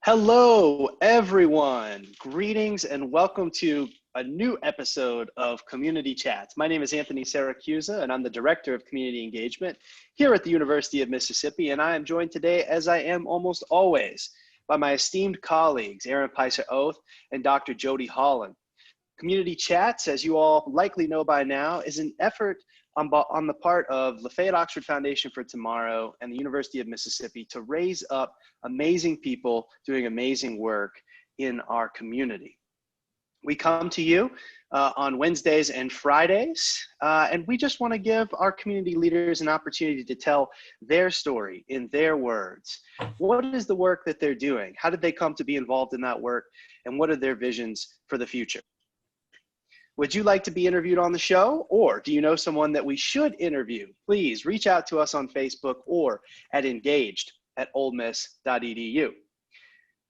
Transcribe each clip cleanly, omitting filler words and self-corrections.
Hello, everyone. Greetings and welcome to a new episode of Community Chats. My name is Anthony Siracusa, and I'm the Director of Community Engagement here at the University of Mississippi. And I am joined today, as I am almost always, by my esteemed colleagues, Erin Payseur-Oeth and Dr. Jody Holland. Community Chats, as you all likely know by now, is an effort on the part of Lafayette Oxford Foundation for Tomorrow and the University of Mississippi to raise up amazing people doing amazing work in our community. We come to you on Wednesdays and Fridays, and we just want to give our community leaders an opportunity to tell their story in their words. What is the work that they're doing? How did they come to be involved in that work? And what are their visions for the future? Would you like to be interviewed on the show, or do you know someone that we should interview? Please reach out to us on Facebook or at engaged@oldmiss.edu.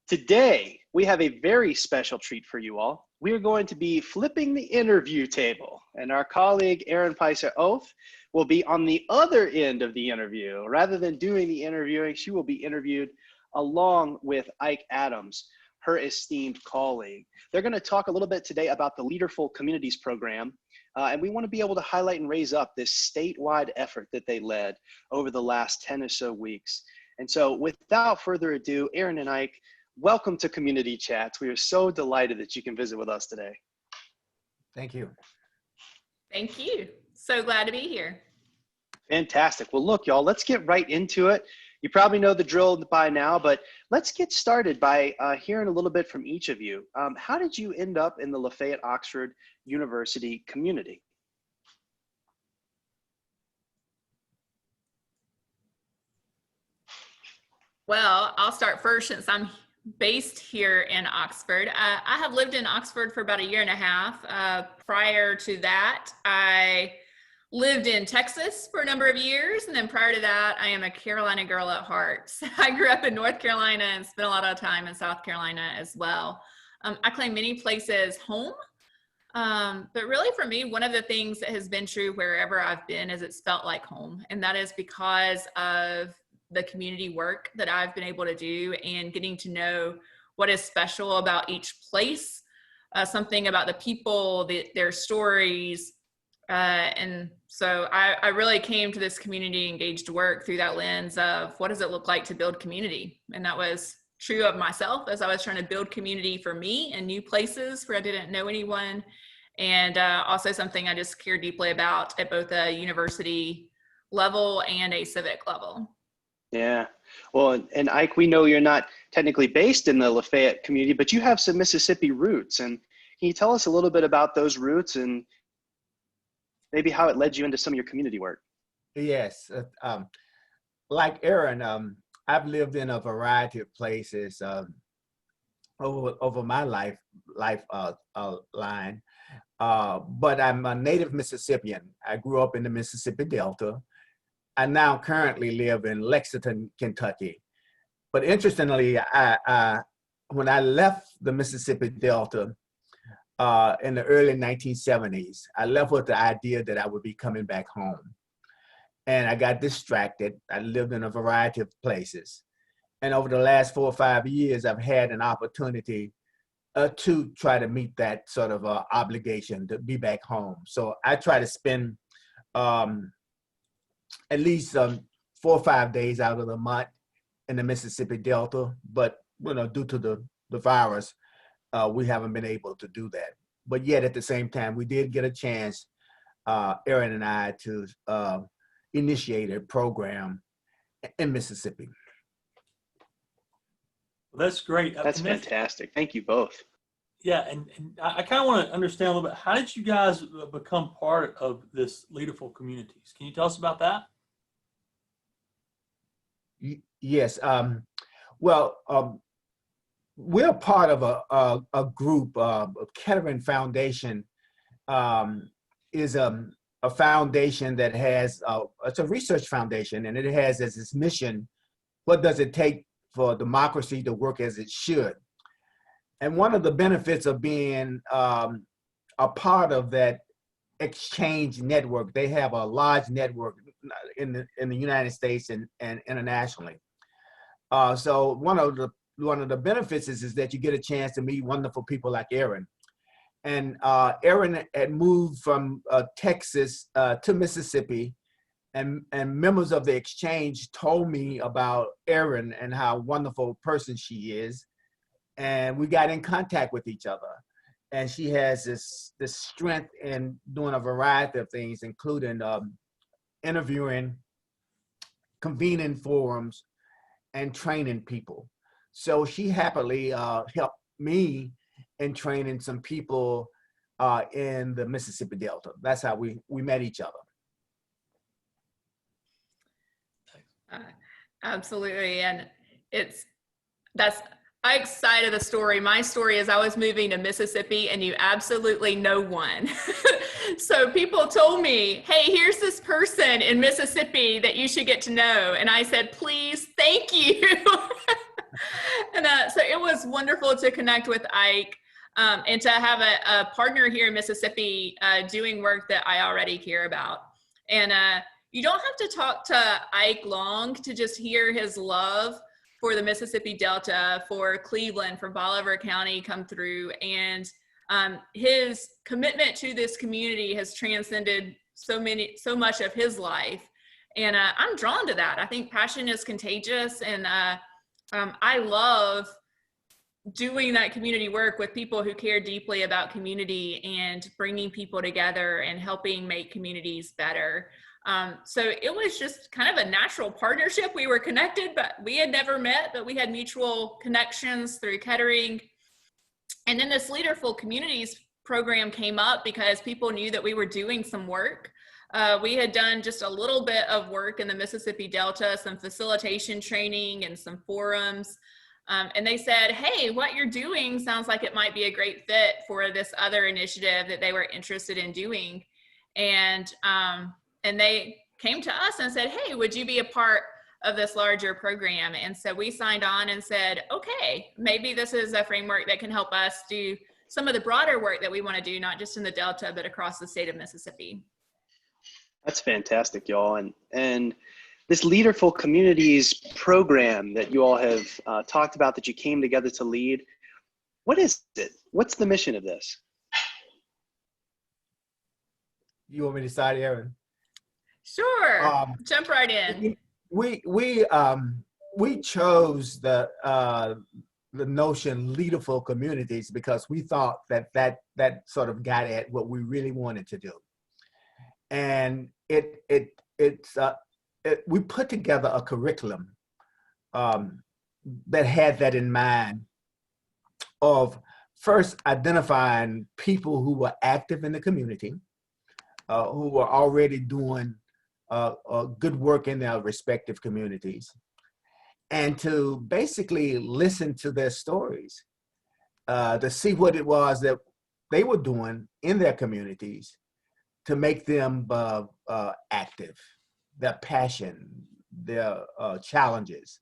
Today, we have a very special treat for you all. We are going to be flipping the interview table, and our colleague Erin Payseur-Oeth will be on the other end of the interview. Rather than doing the interviewing, she will be interviewed along with Ike Adams, her esteemed colleague. They're going to talk a little bit today about the Leaderful Communities program, and we want to be able to highlight and raise up this statewide effort that they led over the last 10 or so weeks. And so without further ado, Erin and Ike, welcome to Community Chats. We are so delighted that you can visit with us today. Thank you. Thank you. So glad to be here. Fantastic. Well, look, y'all, let's get right into it. You probably know the drill by now, but let's get started by hearing a little bit from each of you. How did you end up in the Lafayette Oxford University community? Well, I'll start first since I'm based here in Oxford. I have lived in Oxford for about a year and a half. Prior to that, I lived in Texas for a number of years, and then prior to that, I am a Carolina girl at heart. So I grew up in North Carolina and spent a lot of time in South Carolina as well. I claim many places home, but really for me, one of the things that has been true wherever I've been is it's felt like home, and that is because of the community work that I've been able to do and getting to know what is special about each place, something about the people, their stories. And so I really came to this community engaged work through that lens of what does it look like to build community? And that was true of myself as I was trying to build community for me in new places where I didn't know anyone. And also something I just care deeply about at both a university level and a civic level. Yeah, well, and Ike, we know you're not technically based in the Lafayette community, but you have some Mississippi roots. And can you tell us a little bit about those roots and maybe how it led you into some of your community work? Yes, like Erin, I've lived in a variety of places over my life line, but I'm a native Mississippian. I grew up in the Mississippi Delta. I now currently live in Lexington, Kentucky. But interestingly, when I left the Mississippi Delta in the early 1970s, I left with the idea that I would be coming back home. And I got distracted. I lived in a variety of places. And over the last 4 or 5 years, I've had an opportunity to try to meet that sort of obligation to be back home. So I try to spend at least 4 or 5 days out of the month in the Mississippi Delta, but due to the virus, we haven't been able to do that. But yet at the same time, we did get a chance, Erin and I, to initiate a program in Mississippi. Well, that's great. That's fantastic. Thank you both. Yeah, and I kind of want to understand a little bit, how did you guys become part of this Leaderful Communities? Can you tell us about that? Yes. We're part of a group. Kettering Foundation is a foundation that has, it's a research foundation, and it has as its mission, what does it take for democracy to work as it should? And one of the benefits of being a part of that exchange network, they have a large network in the United States and internationally. So one of the one of the benefits is that you get a chance to meet wonderful people like Erin. And Erin had moved from Texas to Mississippi, and members of the exchange told me about Erin and how wonderful a person she is. And we got in contact with each other. And she has this strength in doing a variety of things, including interviewing, convening forums, and training people. So she happily helped me in training some people in the Mississippi Delta. That's how we met each other. Absolutely. And I excited the story. My story is I was moving to Mississippi and knew absolutely no one. So people told me, hey, here's this person in Mississippi that you should get to know. And I said, please, thank you. And so it was wonderful to connect with Ike and to have a partner here in Mississippi doing work that I already care about. And you don't have to talk to Ike long to just hear his love for the Mississippi Delta, for Cleveland, for Bolivar County come through. And his commitment to this community has transcended so much of his life. And I'm drawn to that. I think passion is contagious. And I love doing that community work with people who care deeply about community and bringing people together and helping make communities better. So it was just kind of a natural partnership. We were connected, but we had never met, but we had mutual connections through Kettering. And then this Leaderful Communities program came up because people knew that we were doing some work. We had done just a little bit of work in the Mississippi Delta, some facilitation training and some forums. And they said, hey, what you're doing sounds like it might be a great fit for this other initiative that they were interested in doing. And they came to us and said, hey, would you be a part of this larger program? And so we signed on and said, okay, maybe this is a framework that can help us do some of the broader work that we want to do, not just in the Delta, but across the state of Mississippi. That's fantastic, y'all. And this Leaderful Communities program that you all have talked about, that you came together to lead, what is it? What's the mission of this? You want me to start, Erin? Sure, jump right in. We chose the notion Leaderful Communities because we thought that sort of got at what we really wanted to do, and we put together a curriculum that had that in mind, of first identifying people who were active in the community, who were already doing good work in their respective communities, and to basically listen to their stories, to see what it was that they were doing in their communities to make them active, their passion, their challenges.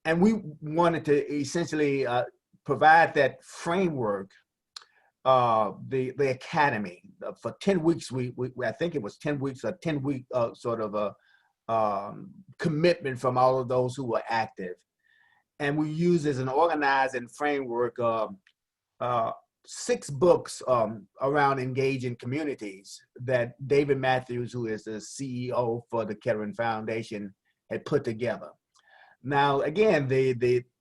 And we wanted to essentially provide that framework, the academy. For 10 weeks, I think it was 10 weeks, a 10-week sort of a commitment from all of those who were active. And we used as an organizing framework 6 books around engaging communities that David Matthews, who is the CEO for the Kettering Foundation, had put together. Now, again,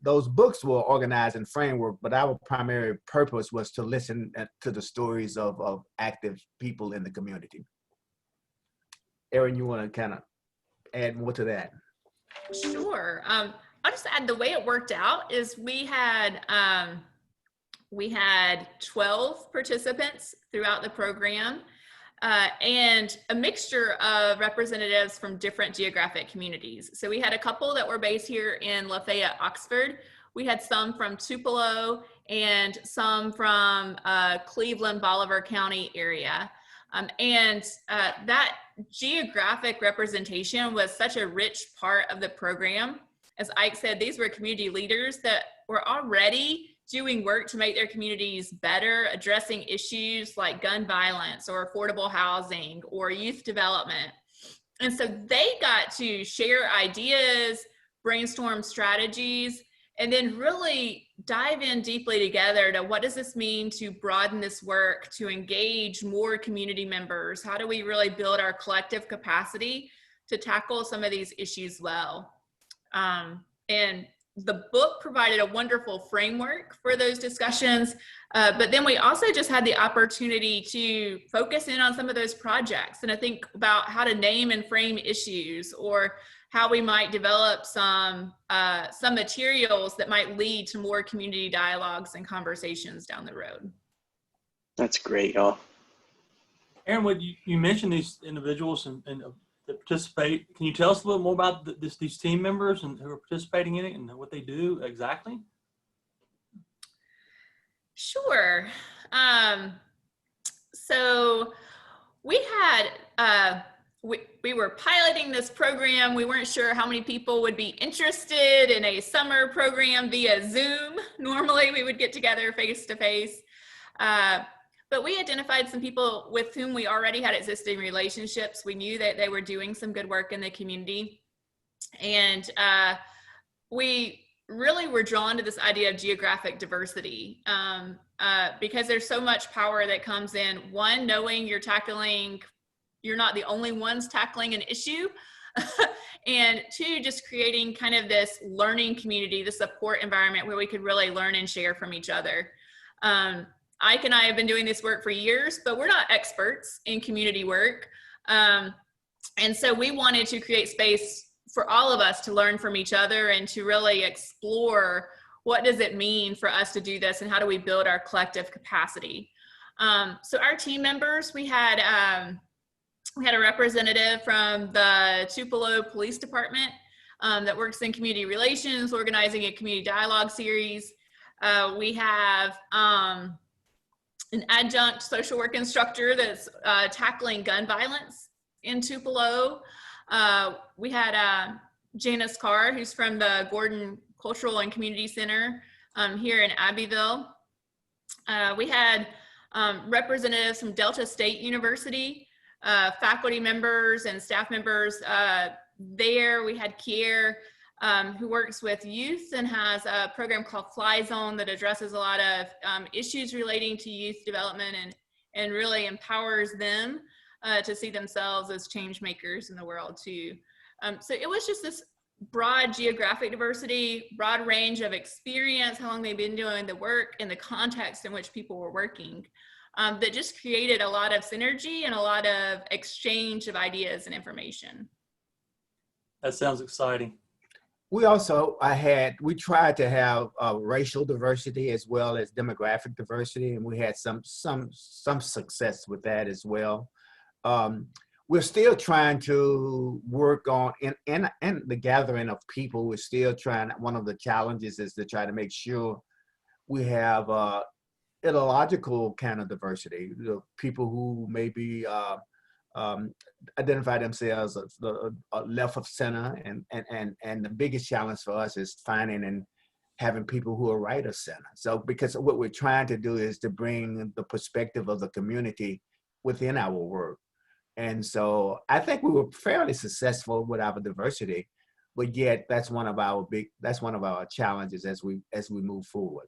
those books were organized in framework, but our primary purpose was to listen to the stories of active people in the community. Erin, you want to kind of add more to that? Sure. I'll just add, the way it worked out is we had 12 participants throughout the program, and a mixture of representatives from different geographic communities. So we had a couple that were based here in Lafayette, Oxford. We had some from Tupelo and some from Cleveland, Bolivar County area. That geographic representation was such a rich part of the program. As Ike said, these were community leaders that were already doing work to make their communities better, addressing issues like gun violence or affordable housing or youth development. And so they got to share ideas, brainstorm strategies, and then really dive in deeply together to what does this mean to broaden this work, to engage more community members? How do we really build our collective capacity to tackle some of these issues well? And the book provided a wonderful framework for those discussions, but then we also just had the opportunity to focus in on some of those projects and to think about how to name and frame issues, or how we might develop some materials that might lead to more community dialogues and conversations down the road. That's great, y'all. Erin, you mentioned these individuals and that participate. Can you tell us a little more about these team members and who are participating in it and what they do exactly? Sure. So we had, we were piloting this program. We weren't sure how many people would be interested in a summer program via Zoom. Normally we would get together face to face. But we identified some people with whom we already had existing relationships. We knew that they were doing some good work in the community. And we really were drawn to this idea of geographic diversity because there's so much power that comes in, one, knowing you're not the only ones tackling an issue, and two, just creating kind of this learning community, the support environment where we could really learn and share from each other. Ike and I have been doing this work for years, but we're not experts in community work. And so we wanted to create space for all of us to learn from each other and to really explore what does it mean for us to do this and how do we build our collective capacity. So our team members, we had a representative from the Tupelo Police Department that works in community relations, organizing a community dialogue series. We have an adjunct social work instructor that's tackling gun violence in Tupelo. We had Janice Carr, who's from the Gordon Cultural and Community Center here in Abbeville. We had representatives from Delta State University, faculty members and staff members there. We had Kier, who works with youth and has a program called Fly Zone that addresses a lot of issues relating to youth development and really empowers them to see themselves as change makers in the world too. So it was just this broad geographic diversity, broad range of experience, how long they've been doing the work, and the context in which people were working, that just created a lot of synergy and a lot of exchange of ideas and information. That sounds exciting. We also, we tried to have racial diversity as well as demographic diversity, and we had some success with that as well. We're still trying to work on, in the gathering of people, we're still trying, one of the challenges is to try to make sure we have ideological kind of diversity, people who maybe identify themselves as the left of center, and the biggest challenge for us is finding and having people who are right of center. So because what we're trying to do is to bring the perspective of the community within our work. And so I think we were fairly successful with our diversity, but yet that's one of our challenges as we move forward.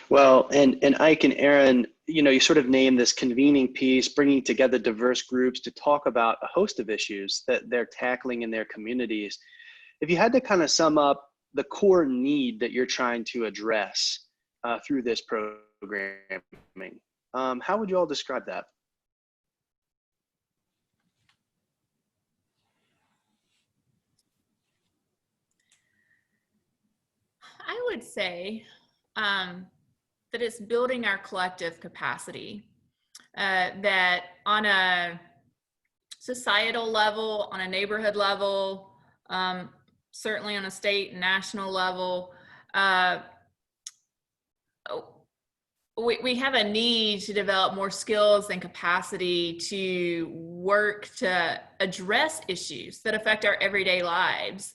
Well, and Ike and Erin, you sort of named this convening piece, bringing together diverse groups to talk about a host of issues that they're tackling in their communities. If you had to kind of sum up the core need that you're trying to address through this programming, how would you all describe that? I would say that it's building our collective capacity, that on a societal level, on a neighborhood level, certainly on a state and national level, we have a need to develop more skills and capacity to work to address issues that affect our everyday lives,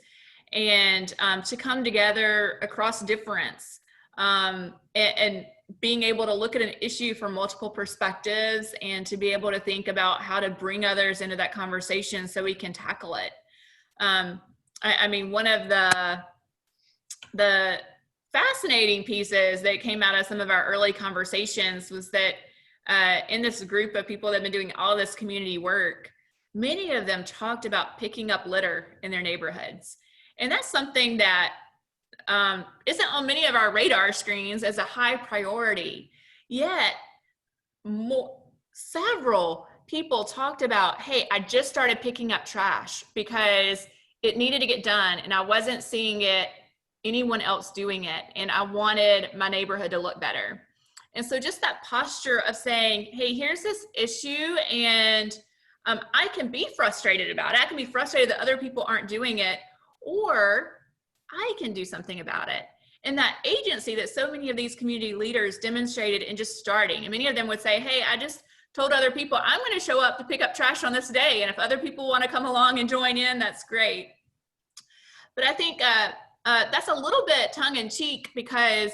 and to come together across difference, and being able to look at an issue from multiple perspectives, and to be able to think about how to bring others into that conversation so we can tackle it. I mean, one of the the fascinating pieces that came out of some of our early conversations was that in this group of people that have been doing all this community work, many of them talked about picking up litter in their neighborhoods. And that's something that isn't on many of our radar screens as a high priority. Yet, several people talked about, hey, I just started picking up trash because it needed to get done and I wasn't seeing anyone else doing it, and I wanted my neighborhood to look better. And so just that posture of saying, hey, here's this issue, and I can be frustrated about it. I can be frustrated that other people aren't doing it, or I can do something about it. And that agency that so many of these community leaders demonstrated in just starting, and many of them would say, hey, I just told other people I'm going to show up to pick up trash on this day, and if other people want to come along and join in, that's great. But I think that's a little bit tongue-in-cheek because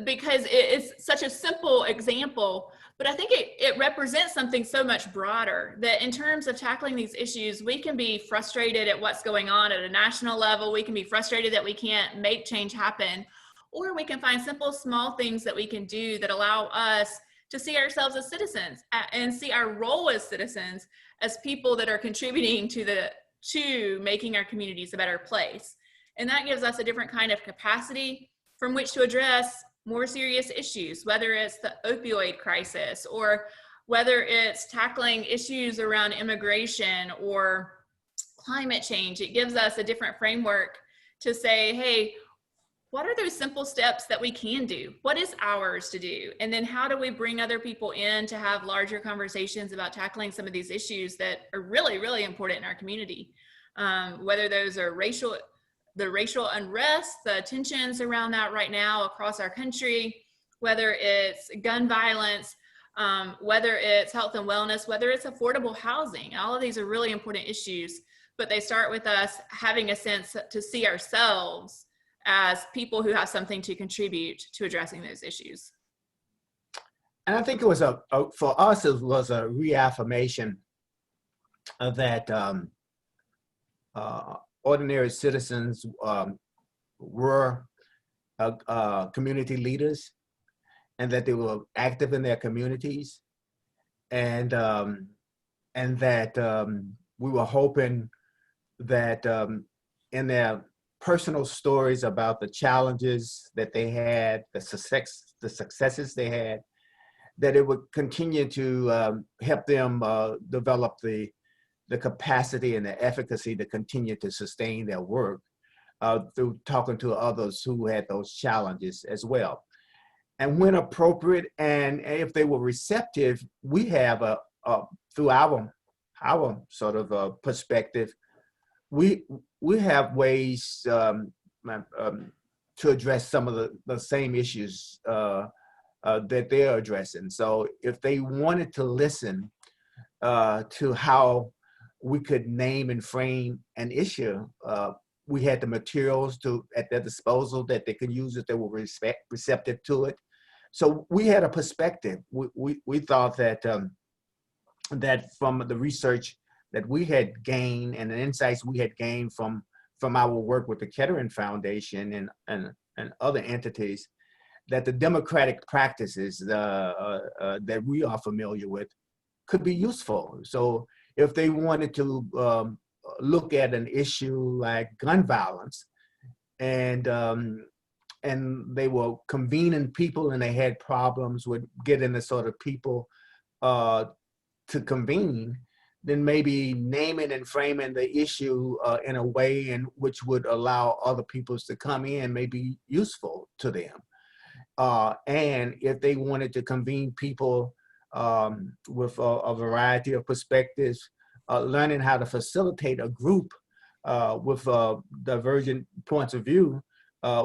it's such a simple example, but I think it represents something so much broader, that in terms of tackling these issues, we can be frustrated at what's going on at a national level. We can be frustrated that we can't make change happen, or we can find simple, small things that we can do that allow us to see ourselves as citizens and see our role as citizens as people that are contributing to making our communities a better place. And that gives us a different kind of capacity from which to address more serious issues, whether it's the opioid crisis or whether it's tackling issues around immigration or climate change. It gives us a different framework to say, hey, what are those simple steps that we can do? What is ours to do? And then how do we bring other people in to have larger conversations about tackling some of these issues that are really, really important in our community? Whether those are the racial unrest, the tensions around that right now across our country, whether it's gun violence, whether it's health and wellness, whether it's affordable housing. All of these are really important issues, but they start with us having a sense to see ourselves as people who have something to contribute to addressing those issues. And I think it was for us, it was a reaffirmation of that ordinary citizens were community leaders, and that they were active in their communities, and that we were hoping that in their personal stories about the challenges that they had, the successes they had, that it would continue to help them develop the capacity and the efficacy to continue to sustain their work through talking to others who had those challenges as well. And when appropriate, and if they were receptive, we have through our sort of perspective, we have ways to address some of the same issues that they're addressing. So if they wanted to listen to how we could name and frame an issue, we had the materials at their disposal that they could use if they were receptive to it. So we had a perspective. We thought that that from the research that we had gained and the insights we had gained from our work with the Kettering Foundation and other entities, that the democratic practices that we are familiar with could be useful. So if they wanted to look at an issue like gun violence, and they were convening people and they had problems with getting the sort of people to convene, then maybe naming and framing the issue in a way in which would allow other peoples to come in may be useful to them. And if they wanted to convene people with a variety of perspectives, learning how to facilitate a group with divergent points of view,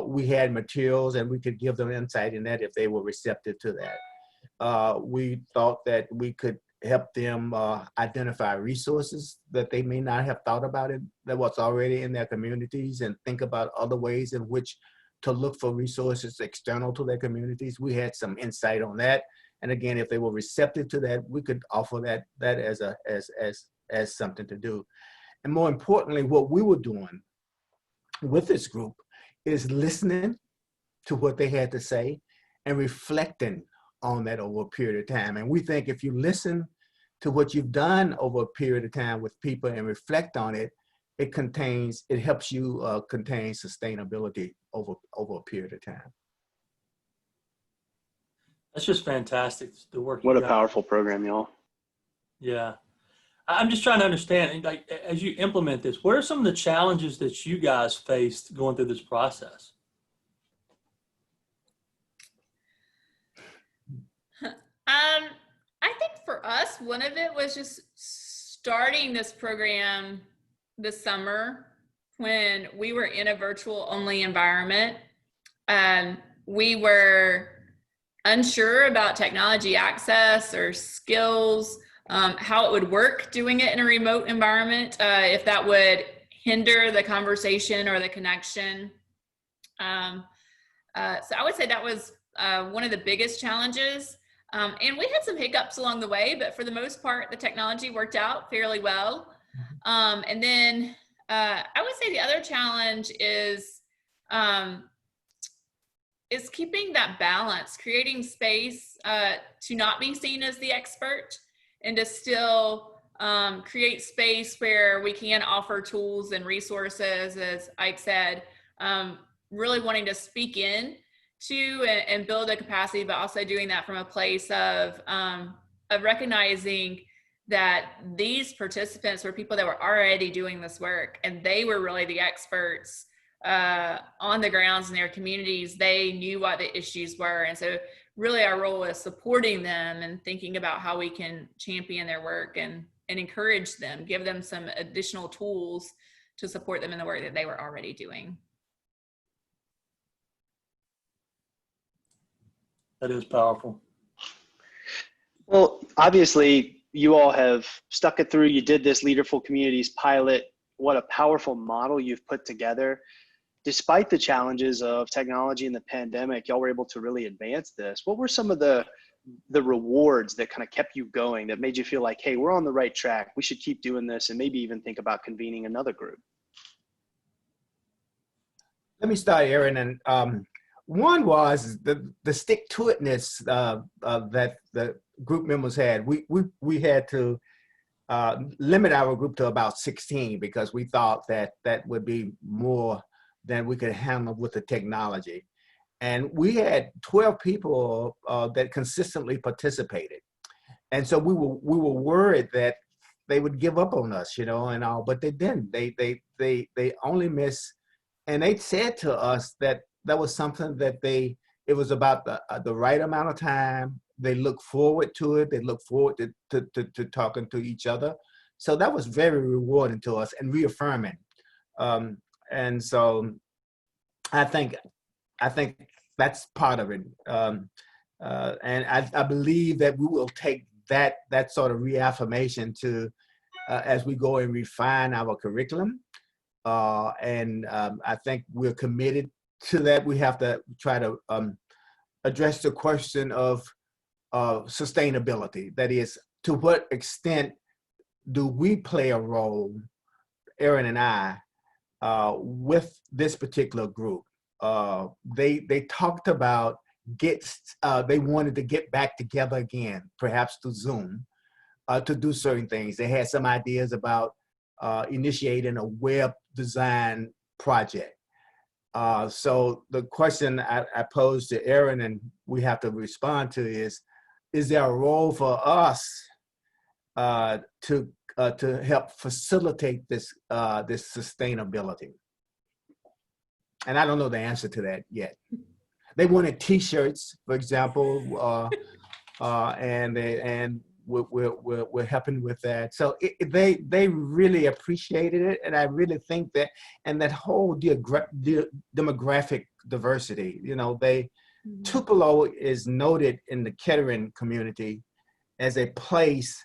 we had materials and we could give them insight in that if they were receptive to that. We thought that we could help them identify resources that they may not have thought about it, that was already in their communities, and think about other ways in which to look for resources external to their communities. We had some insight on that. And again, if they were receptive to that, we could offer that as something to do. And more importantly, what we were doing with this group is listening to what they had to say and reflecting on that over a period of time. And we think if you listen to what you've done over a period of time with people and reflect on it, it helps you contain sustainability over a period of time. That's just fantastic, the work. What you a guys- powerful program, y'all. Yeah. I'm just trying to understand, like, as you implement this, what are some of the challenges that you guys faced going through this process? I think for us, one of it was just starting this program this summer when we were in a virtual only environment. We were unsure about technology access or skills, how it would work doing it in a remote environment, if that would hinder the conversation or the connection. So I would say that was one of the biggest challenges. And we had some hiccups along the way, but for the most part, the technology worked out fairly well. And then I would say the other challenge is keeping that balance, creating space to not be seen as the expert and to still create space where we can offer tools and resources, as Ike said, really wanting to speak in to and build a capacity, but also doing that from a place of recognizing that these participants were people that were already doing this work, and they were really the experts on the grounds in their communities. They knew what the issues were, and so really our role is supporting them and thinking about how we can champion their work and encourage them, give them some additional tools to support them in the work that they were already doing. That is powerful. Well, obviously, you all have stuck it through. You did this Leaderful Communities pilot. What a powerful model you've put together. Despite the challenges of technology and the pandemic, y'all were able to really advance this. What were some of the rewards that kind of kept you going, that made you feel like, hey, we're on the right track, we should keep doing this, and maybe even think about convening another group? Let me start, Erin. And one was the stick-to-itness that the group members had. We had to limit our group to about 16 because we thought that would be more than we could handle with the technology. And we had 12 people that consistently participated. And so we were worried that they would give up on us, you know, and all, but they didn't. They only missed, and they said to us that was something that it was about the right amount of time. They look forward to it. They look forward to talking to each other. So that was very rewarding to us and reaffirming. And so I think that's part of it. And I believe that we will take that sort of reaffirmation to as we go and refine our curriculum. And I think we're committed to that. We have to try to address the question of sustainability. That is, to what extent do we play a role, Erin and I, with this particular group? They talked about they wanted to get back together again, perhaps to Zoom, to do certain things. They had some ideas about initiating a web design project. So the question I posed to Erin, and we have to respond to, is there a role for us to help facilitate this sustainable? And I don't know the answer to that yet. They wanted T-shirts, for example, and we're helping with that. So they really appreciated it, and I really think that, and that whole demographic diversity, you know, Tupelo is noted in the Kettering community as a place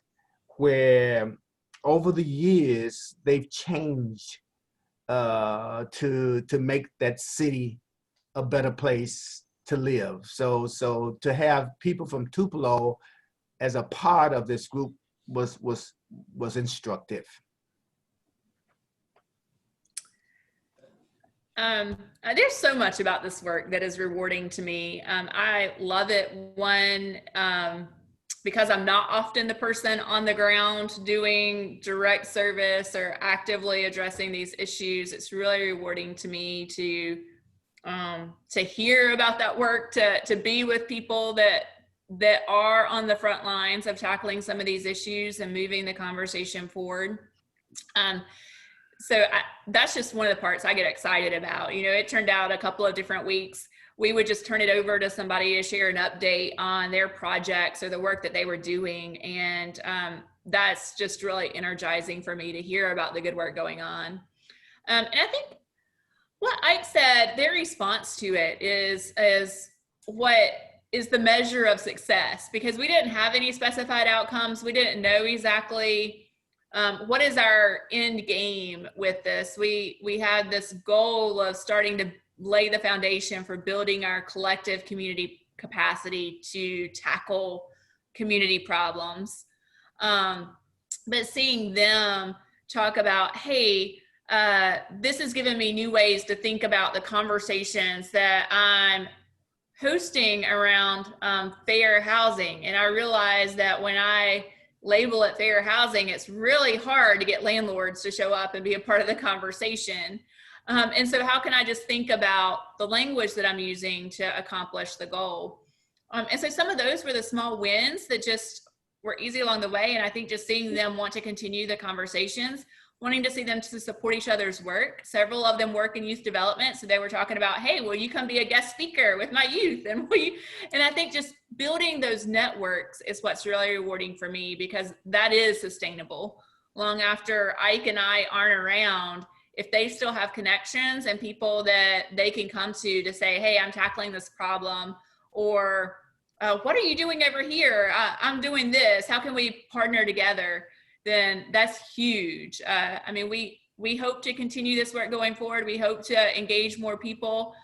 where over the years they've changed to make that city a better place to live. So to have people from Tupelo as a part of this group was instructive. There's so much about this work that is rewarding to me. I love it. One, because I'm not often the person on the ground doing direct service or actively addressing these issues. It's really rewarding to me to hear about that work, to be with people that are on the front lines of tackling some of these issues and moving the conversation forward. So that's just one of the parts I get excited about. You know, it turned out a couple of different weeks, we would just turn it over to somebody to share an update on their projects or the work that they were doing. And that's just really energizing for me to hear about the good work going on. And I think what Ike said, their response to it is what is the measure of success, because we didn't have any specified outcomes. We didn't know exactly what is our end game with this. We had this goal of starting to lay the foundation for building our collective community capacity to tackle community problems. But seeing them talk about, hey, this has given me new ways to think about the conversations that I'm hosting around fair housing. And I realized that when I label it fair housing, it's really hard to get landlords to show up and be a part of the conversation. And so how can I just think about the language that I'm using to accomplish the goal? And so some of those were the small wins that just were easy along the way. And I think just seeing them want to continue the conversations, wanting to see them to support each other's work. Several of them work in youth development. So they were talking about, hey, will you come be a guest speaker with my youth? And I think just building those networks is what's really rewarding for me, because that is sustainable. Long after Ike and I aren't around, if they still have connections and people that they can come to say, hey, I'm tackling this problem, or what are you doing over here? I'm doing this. How can we partner together? Then that's huge. I mean, we hope to continue this work going forward. We hope to engage more people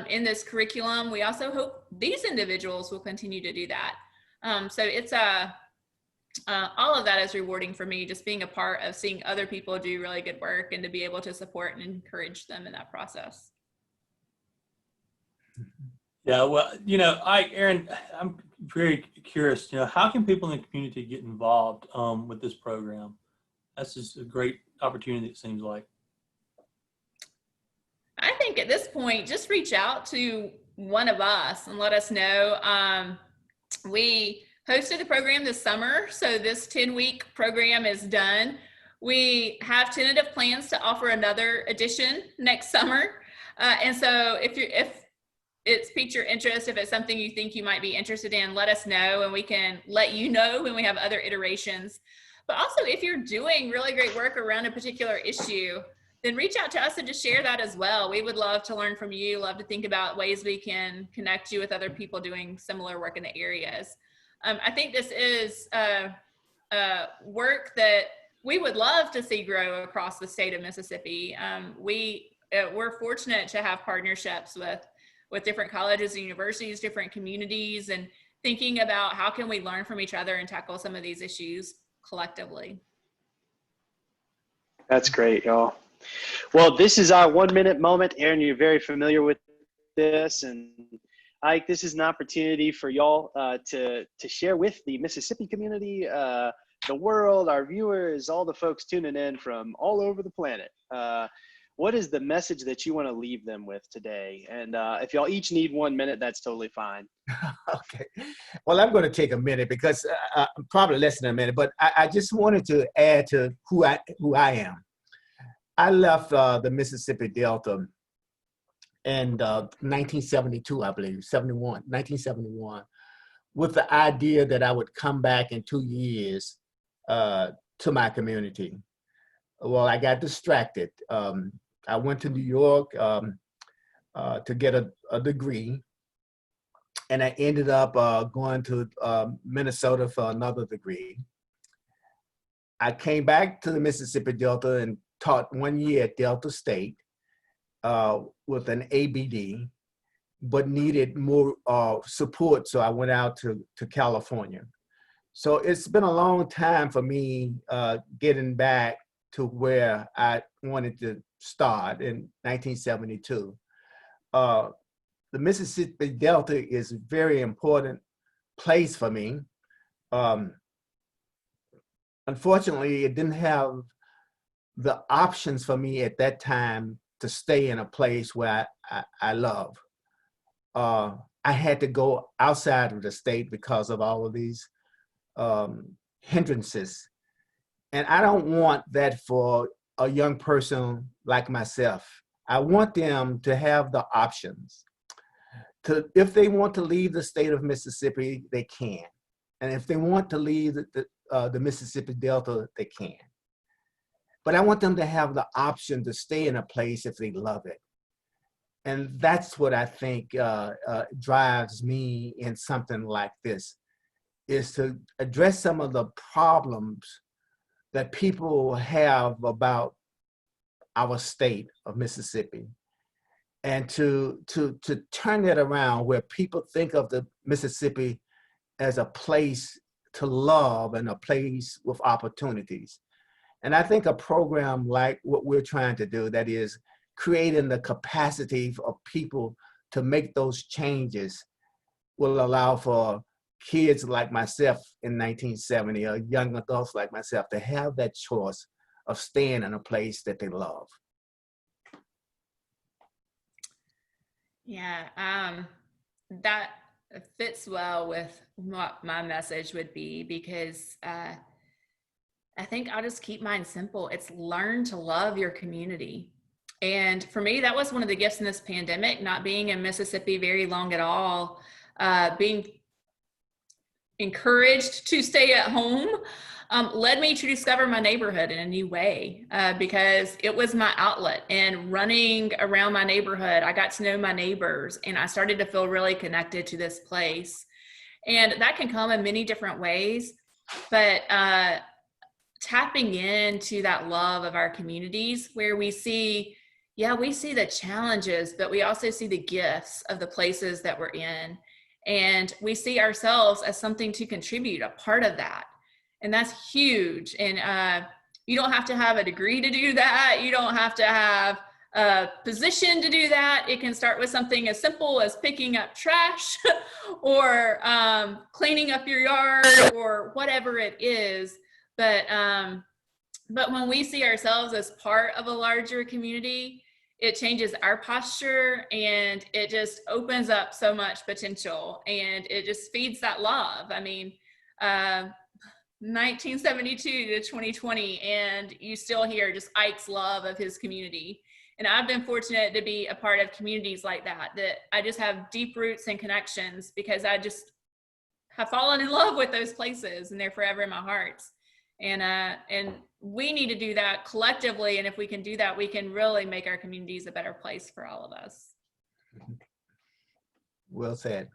in this curriculum. We also hope these individuals will continue to do that. So it's all of that is rewarding for me, just being a part of seeing other people do really good work and to be able to support and encourage them in that process. Yeah, well, you know, Erin, I'm very curious, you know, how can people in the community get involved with this program? That's just a great opportunity, it seems like. I think at this point, just reach out to one of us and let us know. We hosted the program this summer, so this 10-week program is done. We have tentative plans to offer another edition next summer. And so if it's piqued your interest, if it's something you think you might be interested in, let us know and we can let you know when we have other iterations. But also, if you're doing really great work around a particular issue, then reach out to us and just share that as well. We would love to learn from you, love to think about ways we can connect you with other people doing similar work in the areas. I think this is work that we would love to see grow across the state of Mississippi. We're fortunate to have partnerships with different colleges and universities, different communities, and thinking about how can we learn from each other and tackle some of these issues collectively. That's great, y'all. Well, this is our 1-minute moment. Erin, you're very familiar with this, and Ike, this is an opportunity for y'all to share with the Mississippi community, the world, our viewers, all the folks tuning in from all over the planet. What is the message that you want to leave them with today? And if y'all each need 1 minute, that's totally fine. Okay. Well, I'm going to take a minute because probably less than a minute, but I just wanted to add to who I am. I left the Mississippi Delta in 1972, I believe, 1971, with the idea that I would come back in 2 years to my community. Well, I got distracted. I went to New York to get a degree, and I ended up going to Minnesota for another degree. I came back to the Mississippi Delta and taught 1 year at Delta State with an ABD, but needed more support, so I went out to California. So it's been a long time for me getting back to where I wanted to start in 1972. The Mississippi Delta is a very important place for me. Unfortunately, it didn't have the options for me at that time to stay in a place where I love. I had to go outside of the state because of all of these hindrances. And I don't want that for a young person like myself. I want them to have the options. If they want to leave the state of Mississippi, they can. And if they want to leave the Mississippi Delta, they can. But I want them to have the option to stay in a place if they love it. And that's what I think drives me in something like this, is to address some of the problems that people have about our state of Mississippi, and to turn it around where people think of the Mississippi as a place to love and a place with opportunities. And I think a program like what we're trying to do, that is creating the capacity of people to make those changes, will allow for kids like myself in 1970, or young adults like myself, to have that choice of staying in a place that they love. Yeah, that fits well with what my message would be, because I think I'll just keep mine simple. It's learn to love your community. And for me, that was one of the gifts in this pandemic, not being in Mississippi very long at all, being encouraged to stay at home, led me to discover my neighborhood in a new way, because it was my outlet. And running around my neighborhood, I got to know my neighbors, and I started to feel really connected to this place. And that can come in many different ways, but tapping into that love of our communities, where we see the challenges, but we also see the gifts of the places that we're in. And we see ourselves as something to contribute, a part of that. And that's huge. And you don't have to have a degree to do that. You don't have to have a position to do that. It can start with something as simple as picking up trash or cleaning up your yard or whatever it is. But when we see ourselves as part of a larger community, it changes our posture, and it just opens up so much potential, and it just feeds that love. I mean, 1972 to 2020, and you still hear just Ike's love of his community. And I've been fortunate to be a part of communities like that I just have deep roots and connections, because I just have fallen in love with those places, and they're forever in my heart. And we need to do that collectively. And if we can do that, we can really make our communities a better place for all of us. Well said.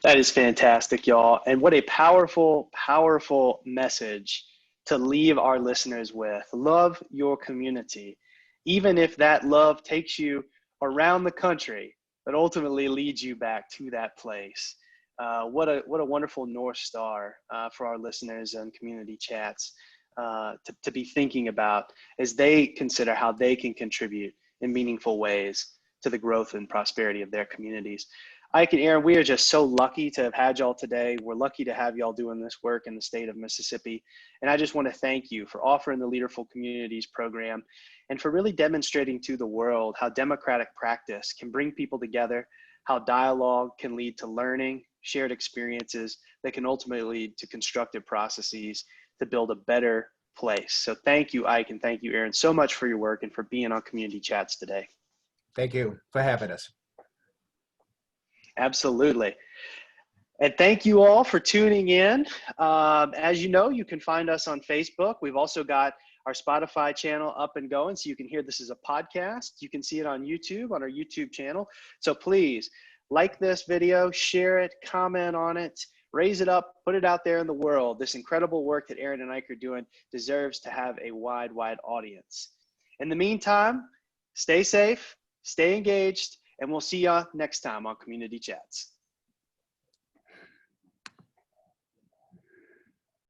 That is fantastic, y'all. And what a powerful, powerful message to leave our listeners with. Love your community, even if that love takes you around the country, but ultimately leads you back to that place. What a wonderful North Star for our listeners and community chats to be thinking about as they consider how they can contribute in meaningful ways to the growth and prosperity of their communities. Ike and Erin, we are just so lucky to have had y'all today. We're lucky to have y'all doing this work in the state of Mississippi. And I just want to thank you for offering the Leaderful Communities program, and for really demonstrating to the world how democratic practice can bring people together, how dialogue can lead to learning, shared experiences that can ultimately lead to constructive processes to build a better place. So thank you, Ike, and thank you, Erin, so much for your work and for being on Community Chats today. Thank you for having us. Absolutely. And thank you all for tuning in. As you know, you can find us on Facebook. We've also got our Spotify channel up and going, so you can hear this as a podcast. You can see it on YouTube, on our YouTube channel. So please like this video, share it, comment on it, raise it up, put it out there in the world. This incredible work that Erin and Ike are doing deserves to have a wide, wide audience. In the meantime, stay safe, stay engaged, and we'll see you next time on Community Chats.